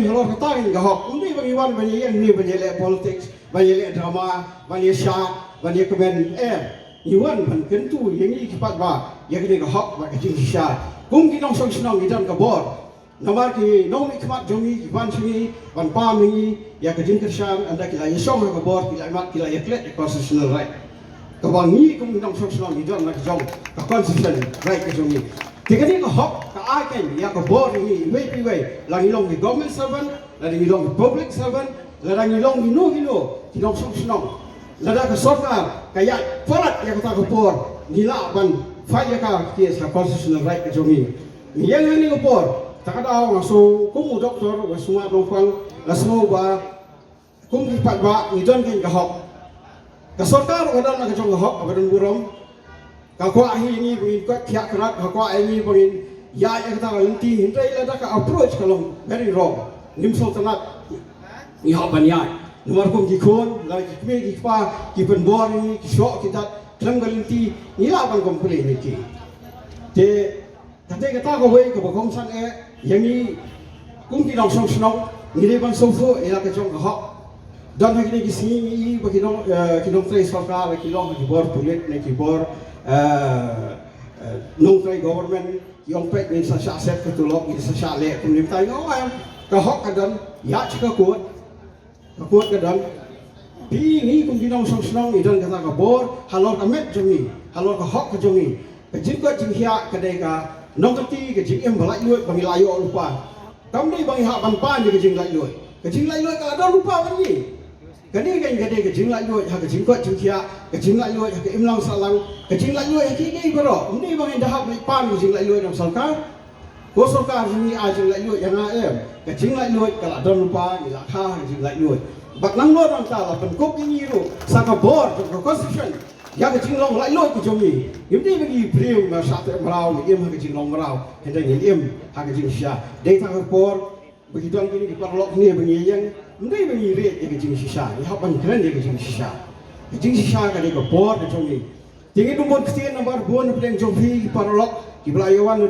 yang halor katang ga hok undi bang iwan bani yang ni bani le politics bani le drama bani sya bani komen iwan ban kentu yang ni kipat ba yang ni ga hok ba jing sya kum ki nong song snong idan ka bor namar ki nong mi kmat jongi iwan singi ban pa mingi ya ka jing kershan anda ki la yesong ga bor ki la mat ki la yaklet constitutional right ka bang ni kum nong song snong idan na jong ka constitutional right ka jongi tiga ni ka hok ka aken ya ka bor ni wei lang ilong ni government servant lang ilong ni public servant lang ilong ni no ki nong song snong lada ka sorka kaya parat ya ka bor nila ban fa ya ka ki sa constitutional right ka jongi yang ni ka bor takada ngaso kum doktor wa sunga dongfang la smo ba kum ki pat ba ni don ken ka hok ka sorka ro dan ka jong hok abadan burom ka ko ahi ni bin ko kya krat ka ko ai ni bin ya ya ta lenti hindai la ka approach ka long very wrong nim sultanat ni hok ban ya nomor kum ki khon la ki me ki pa ki pen bor ni ki shok ki dat klang lenti ni la ban complain ni ki te kate ka ta ko wei ka ba kong sang yang ni kum ki dong song snong ni le ban so fo la ka jong ka hok dan lagi ni sini ni bagi dong ki dong trai sarkar ki long ki bor pulit ni ki bor nông trai government yang pek ni sa sya set ke tulok ni sa sya le kum lim tai no am ka hok ka dan ya ka kuat ka dan pi ni kum ki dong song snong ni dan ka ta ka bor halor ka met jongi halor ka hok ka jongi ka jing ko jing hia ka dei ka nong ka ti ka jing em balai luat bang layo lupa kam ni bang ha ban pa ni ka jing lai luat ka ada lupa ban ni kani kan gade ke jing lai luat ha ke jing ko jing hia ke jing lai luat ha ke im lang salang ke jing lai luat ha ki ngai baro ni bang dah ha pa ni jing lai luat dam sarkar ko sarkar ni a jing lai luat yang a ke jing lai luat ka ada lupa ni la kha jing lai luat bak nang lo dang ta la pen kop ni ro sa ka bor to constitution ya ke jing long lai luat ke jongi im ni bagi priu ma sa te mrao ni im ha ke jing long mrao he dai ni im ha ke jing sha dei ta ka por bagi dong ni di parlok ni bagi yang ndai bagi re ke jing sha ni ha ban kren ke jing sha ka de ko por ke jongi tingi dumbon kstien nomor bon pleng jong fi parlok ki belayawan